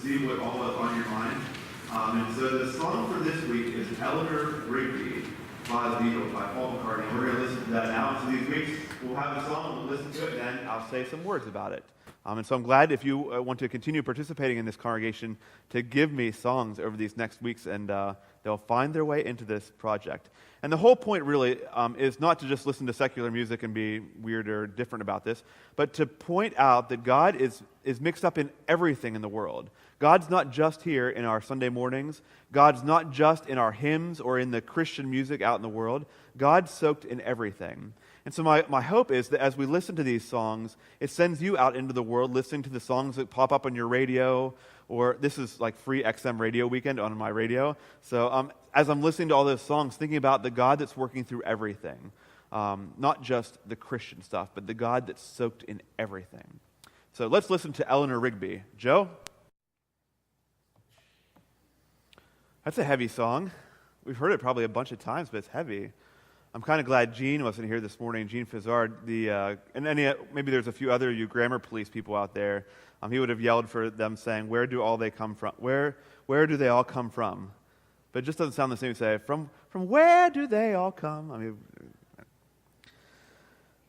see what all is on your mind. And so the song for this week is Eleanor Rigby by the Beatles, by Paul McCartney. We're going to listen to that now. So these weeks, we'll have a song, we'll listen to it, and then I'll say some words about it. And so I'm glad if you want to continue participating in this congregation to give me songs over these next weeks, and they'll find their way into this project. And the whole point really is not to just listen to secular music and be weird or different about this, but to point out that God is mixed up in everything in the world. God's not just here in our Sunday mornings. God's not just in our hymns or in the Christian music out in the world. God's soaked in everything. And so my hope is that as we listen to these songs, it sends you out into the world listening to the songs that pop up on your radio, or this is like free XM radio weekend on my radio. So as I'm listening to all those songs, thinking about the God that's working through everything, not just the Christian stuff, but the God that's soaked in everything. So let's listen to Eleanor Rigby. Joe? That's a heavy song. We've heard it probably a bunch of times, but it's heavy. I'm kind of glad Gene wasn't here this morning. Gene Fizzard, maybe there's a few other you grammar police people out there. He would have yelled for them saying, "Where do all they come from? Where do they all come from?" But it just doesn't sound the same to say, "From where do they all come?"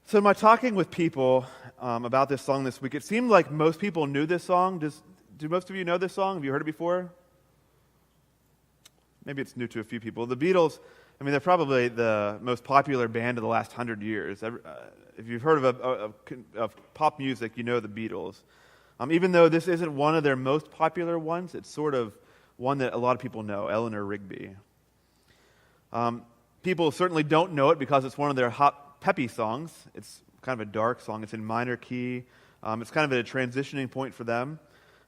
So in my talking with people about this song this week, it seemed like most people knew this song. Do most of you know this song? Have you heard it before? Maybe it's new to a few people. The Beatles, they're probably the most popular band of the last 100 years. If you've heard of pop music, you know the Beatles. Even though this isn't one of their most popular ones, it's sort of one that a lot of people know, Eleanor Rigby. People certainly don't know it because it's one of their hot, peppy songs. It's kind of a dark song. It's in minor key. It's kind of at a transitioning point for them.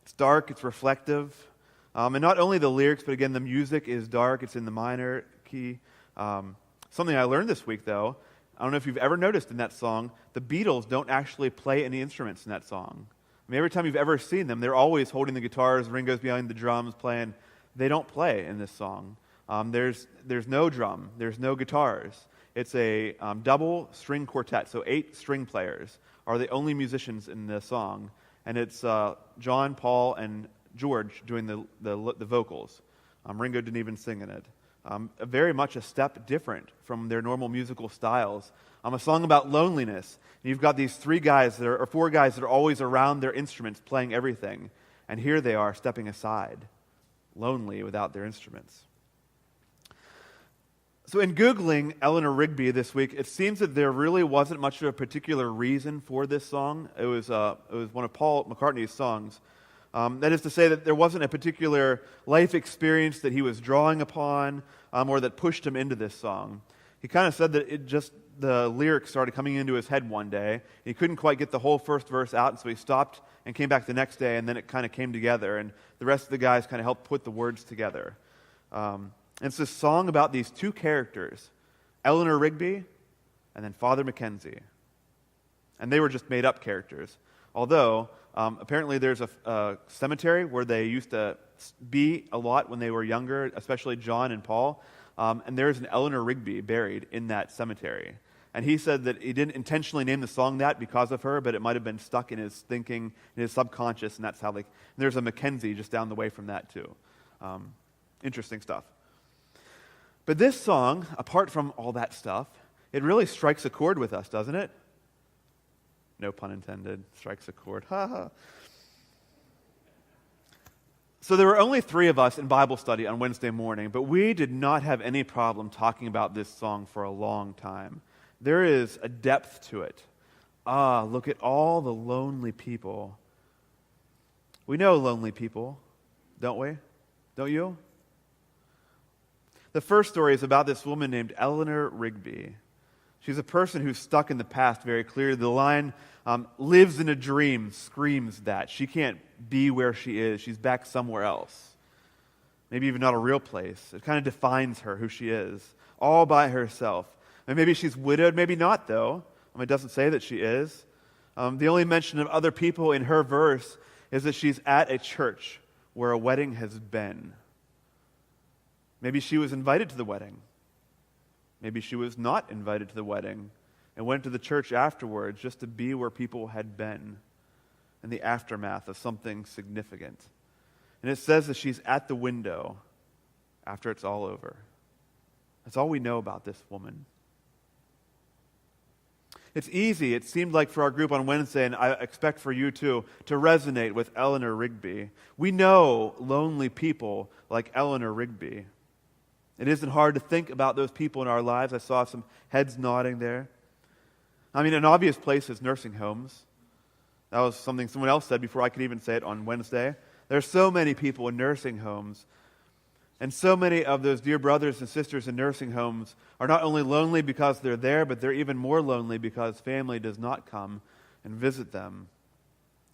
It's dark, it's reflective. And not only the lyrics, but again, the music is dark. It's in the minor key. Something I learned this week, though, I don't know if you've ever noticed in that song, the Beatles don't actually play any instruments in that song. Every time you've ever seen them, they're always holding the guitars, Ringo's behind the drums playing. They don't play in this song. There's no drum. There's no guitars. It's a double string quartet, so 8 string players are the only musicians in the song. And it's John, Paul, and George doing the vocals. Ringo didn't even sing in it. Very much a step different from their normal musical styles. A song about loneliness. You've got these 4 guys that are always around their instruments playing everything. And here they are stepping aside, lonely without their instruments. So in Googling Eleanor Rigby this week, it seems that there really wasn't much of a particular reason for this song. It was one of Paul McCartney's songs. That is to say that there wasn't a particular life experience that he was drawing upon or that pushed him into this song. He kind of said that the lyrics started coming into his head one day. He couldn't quite get the whole first verse out, and so he stopped and came back the next day, and then it kind of came together, and the rest of the guys kind of helped put the words together. And it's this song about these 2 characters, Eleanor Rigby and then Father Mackenzie. And they were just made-up characters. Although, apparently there's a cemetery where they used to be a lot when they were younger, especially John and Paul, and there's an Eleanor Rigby buried in that cemetery. And he said that he didn't intentionally name the song that because of her, but it might have been stuck in his thinking, in his subconscious, and that's how there's a Mackenzie just down the way from that too. Interesting stuff. But this song, apart from all that stuff, it really strikes a chord with us, doesn't it? No pun intended. Strikes a chord. Ha ha. So there were only 3 of us in Bible study on Wednesday morning, but we did not have any problem talking about this song for a long time. There is a depth to it. Look at all the lonely people. We know lonely people, don't we? Don't you? The first story is about this woman named Eleanor Rigby. She's a person who's stuck in the past very clearly. The line, lives in a dream, screams that. She can't be where she is. She's back somewhere else. Maybe even not a real place. It kind of defines her, who she is, all by herself. And maybe she's widowed, maybe not, though. It doesn't say that she is. The only mention of other people in her verse is that she's at a church where a wedding has been. Maybe she was invited to the wedding. Maybe she was not invited to the wedding and went to the church afterwards just to be where people had been in the aftermath of something significant. And it says that she's at the window after it's all over. That's all we know about this woman. It's easy, it seemed like for our group on Wednesday, and I expect for you too, to resonate with Eleanor Rigby. We know lonely people like Eleanor Rigby. It isn't hard to think about those people in our lives. I saw some heads nodding there. I mean, an obvious place is nursing homes. That was something someone else said before I could even say it on Wednesday. There are so many people in nursing homes. And so many of those dear brothers and sisters in nursing homes are not only lonely because they're there, but they're even more lonely because family does not come and visit them.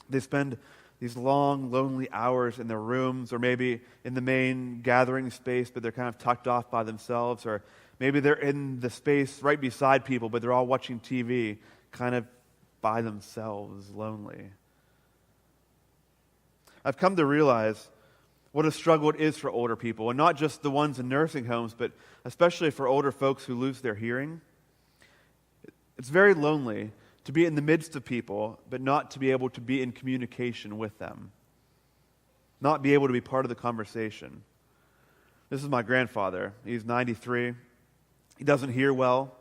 They spend these long, lonely hours in their rooms, or maybe in the main gathering space, but they're kind of tucked off by themselves, or maybe they're in the space right beside people, but they're all watching TV, kind of by themselves, lonely. I've come to realize what a struggle it is for older people, and not just the ones in nursing homes, but especially for older folks who lose their hearing. It's very lonely to be in the midst of people, but not to be able to be in communication with them, not be able to be part of the conversation. This is my grandfather. He's 93. He doesn't hear well,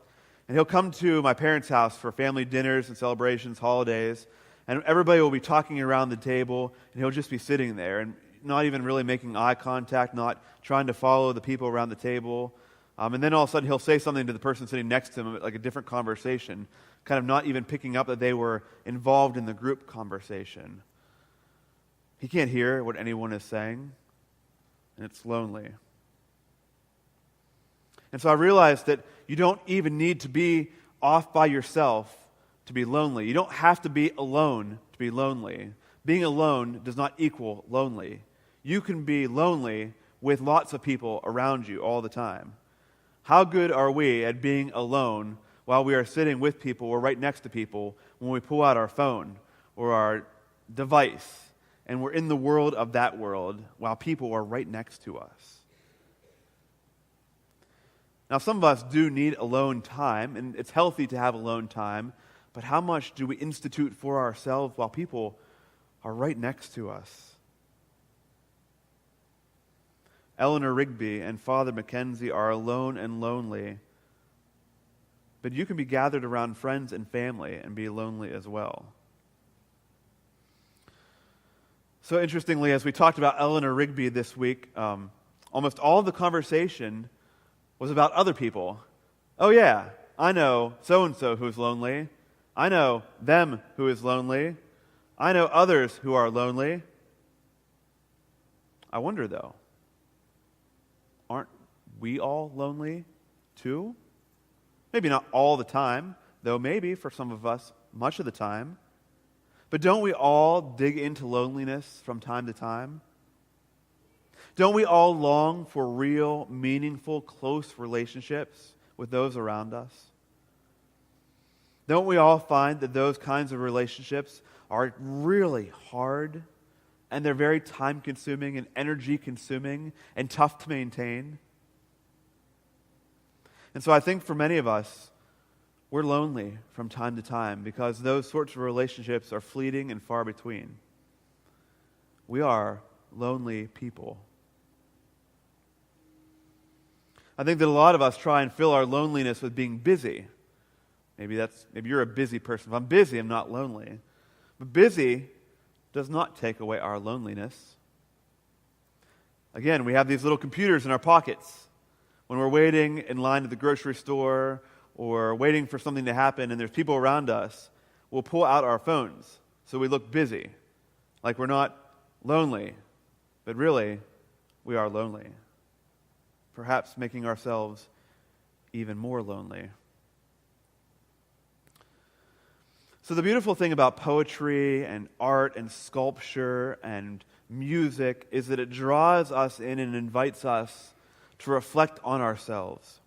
and he'll come to my parents' house for family dinners and celebrations, holidays, and everybody will be talking around the table, and he'll just be sitting there and not even really making eye contact, not trying to follow the people around the table. And then all of a sudden he'll say something to the person sitting next to him, like a different conversation, kind of not even picking up that they were involved in the group conversation. He can't hear what anyone is saying, and it's lonely. And so I realized that you don't even need to be off by yourself to be lonely. You don't have to be alone to be lonely. Being alone does not equal lonely. You can be lonely with lots of people around you all the time. How good are we at being alone while we are sitting with people or right next to people when we pull out our phone or our device and we're in the world of that world while people are right next to us? Now, some of us do need alone time, and it's healthy to have alone time, but how much do we institute for ourselves while people are right next to us? Eleanor Rigby and Father Mackenzie are alone and lonely, but you can be gathered around friends and family and be lonely as well. So interestingly, as we talked about Eleanor Rigby this week, almost all of the conversation was about other people. Oh yeah, I know so-and-so who's lonely. I know them who is lonely. I know others who are lonely. I wonder though, aren't we all lonely too? Maybe not all the time, though maybe for some of us much of the time. But don't we all dig into loneliness from time to time? Don't we all long for real, meaningful, close relationships with those around us? Don't we all find that those kinds of relationships are really hard, and they're very time-consuming and energy-consuming and tough to maintain? And so I think for many of us, we're lonely from time to time because those sorts of relationships are fleeting and far between. We are lonely people. I think that a lot of us try and fill our loneliness with being busy. Maybe you're a busy person. If I'm busy, I'm not lonely. But busy does not take away our loneliness. Again, we have these little computers in our pockets. When we're waiting in line at the grocery store or waiting for something to happen and there's people around us, we'll pull out our phones so we look busy, like we're not lonely, but really, we are lonely. Perhaps making ourselves even more lonely. So the beautiful thing about poetry and art and sculpture and music is that it draws us in and invites us to reflect on ourselves.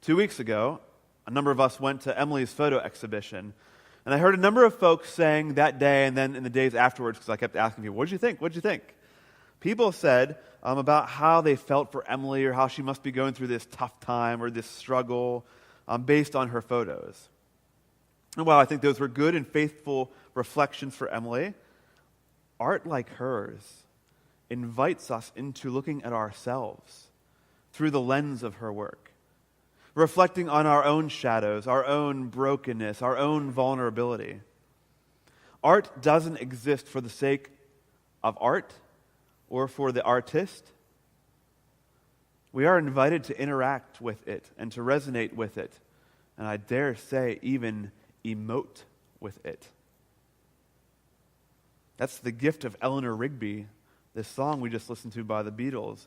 2 weeks ago, a number of us went to Emily's photo exhibition, and I heard a number of folks saying that day and then in the days afterwards, because I kept asking people, what did you think? What did you think? People said about how they felt for Emily or how she must be going through this tough time or this struggle based on her photos. And while I think those were good and faithful reflections for Emily, art like hers invites us into looking at ourselves through the lens of her work, reflecting on our own shadows, our own brokenness, our own vulnerability. Art doesn't exist for the sake of art or for the artist. We are invited to interact with it and to resonate with it, and I dare say even emote with it. That's the gift of Eleanor Rigby, this song we just listened to by the Beatles.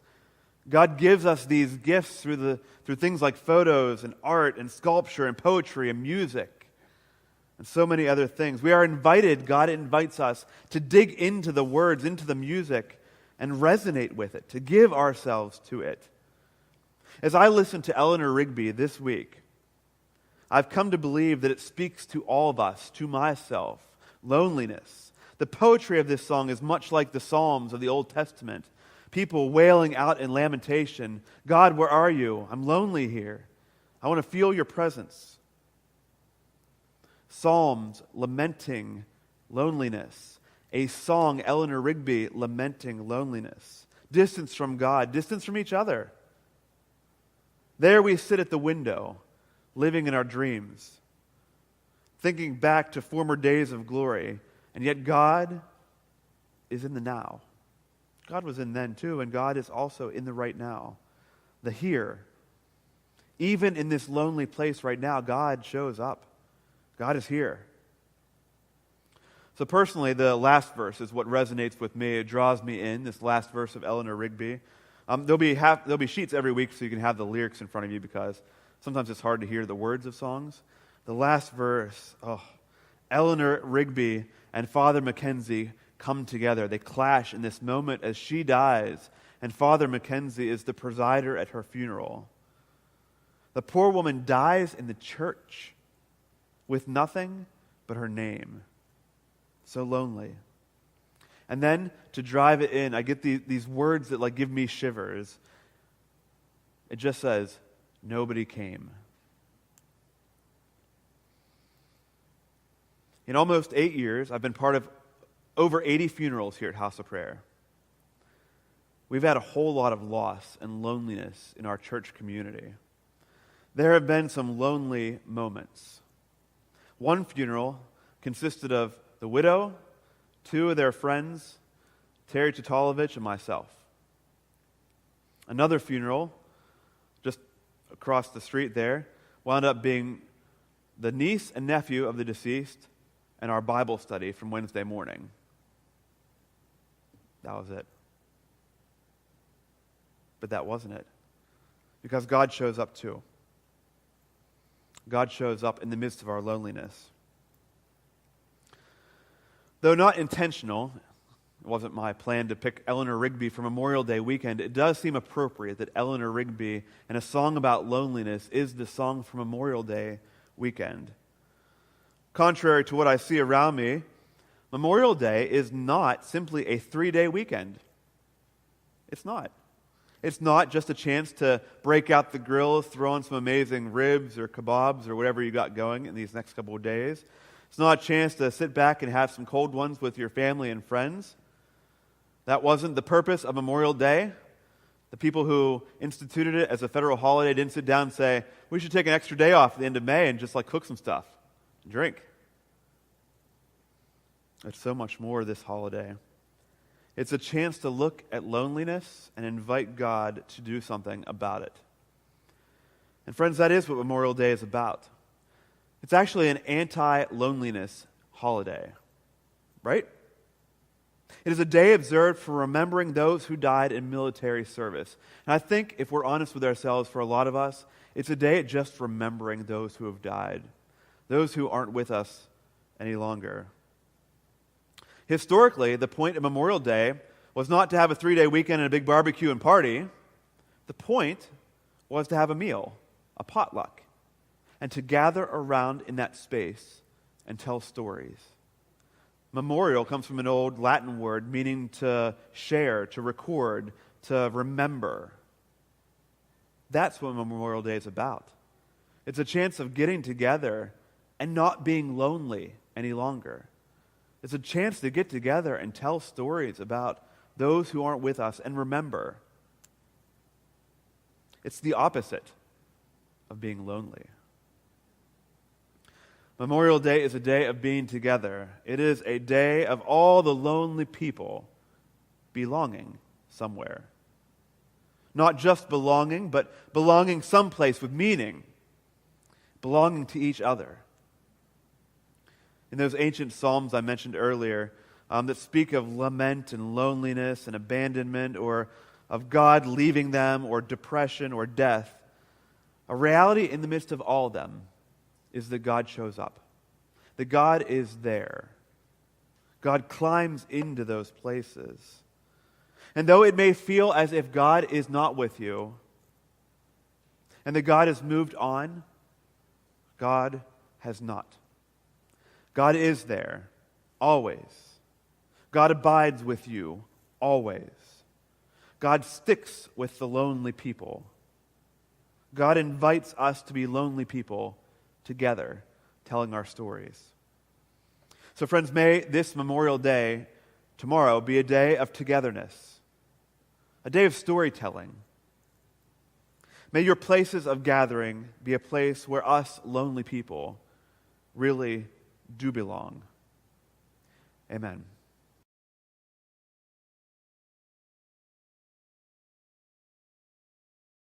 God gives us these gifts through things like photos and art and sculpture and poetry and music and so many other things. We are invited, God invites us to dig into the words, into the music, and resonate with it, to give ourselves to it. As I listened to Eleanor Rigby this week, I've come to believe that it speaks to all of us, to myself, loneliness. The poetry of this song is much like the Psalms of the Old Testament. People wailing out in lamentation, God, where are you? I'm lonely here. I want to feel your presence. Psalms lamenting loneliness. A song, Eleanor Rigby, lamenting loneliness. Distance from God, distance from each other. There we sit at the window, living in our dreams, thinking back to former days of glory, and yet God is in the now. God was in then too, and God is also in the right now, the here. Even in this lonely place right now, God shows up. God is here. So personally, the last verse is what resonates with me. It draws me in, this last verse of Eleanor Rigby. There'll be sheets every week so you can have the lyrics in front of you because sometimes it's hard to hear the words of songs. The last verse, Eleanor Rigby and Father Mackenzie come together. They clash in this moment as she dies, and Father Mackenzie is the presider at her funeral. The poor woman dies in the church with nothing but her name. So lonely. And then to drive it in, I get these words that give me shivers. It just says, nobody came. In almost 8 years, I've been part of over 80 funerals here at House of Prayer. We've had a whole lot of loss and loneliness in our church community. There have been some lonely moments. One funeral consisted of the widow, 2 of their friends, Terry Tatalovich, and myself. Another funeral, just across the street there, wound up being the niece and nephew of the deceased and our Bible study from Wednesday morning. That was it. But that wasn't it. Because God shows up too. God shows up in the midst of our loneliness. Though not intentional, it wasn't my plan to pick Eleanor Rigby for Memorial Day weekend, it does seem appropriate that Eleanor Rigby and a song about loneliness is the song for Memorial Day weekend. Contrary to what I see around me, Memorial Day is not simply a 3-day weekend. It's not. It's not just a chance to break out the grill, throw on some amazing ribs or kebabs or whatever you got going in these next couple of days. It's not a chance to sit back and have some cold ones with your family and friends. That wasn't the purpose of Memorial Day. The people who instituted it as a federal holiday didn't sit down and say, we should take an extra day off at the end of May and just cook some stuff and drink. There's so much more this holiday. It's a chance to look at loneliness and invite God to do something about it. And friends, that is what Memorial Day is about. It's actually an anti-loneliness holiday, right? It is a day observed for remembering those who died in military service. And I think if we're honest with ourselves, for a lot of us, it's a day just remembering those who have died, those who aren't with us any longer. Historically, the point of Memorial Day was not to have a 3-day weekend and a big barbecue and party. The point was to have a meal, a potluck, and to gather around in that space and tell stories. Memorial comes from an old Latin word meaning to share, to record, to remember. That's what Memorial Day is about. It's a chance of getting together and not being lonely any longer. It's a chance to get together and tell stories about those who aren't with us, and remember, it's the opposite of being lonely. Memorial Day is a day of being together. It is a day of all the lonely people belonging somewhere. Not just belonging, but belonging someplace with meaning. Belonging to each other. In those ancient psalms I mentioned earlier, that speak of lament and loneliness and abandonment, or of God leaving them, or depression or death, a reality in the midst of all of them is that God shows up. That God is there. God climbs into those places. And though it may feel as if God is not with you, and that God has moved on, God has not. God is there, always. God abides with you, always. God sticks with the lonely people. God invites us to be lonely people together, telling our stories. So friends, may this Memorial Day, tomorrow, be a day of togetherness, a day of storytelling. May your places of gathering be a place where us lonely people really do belong. Amen.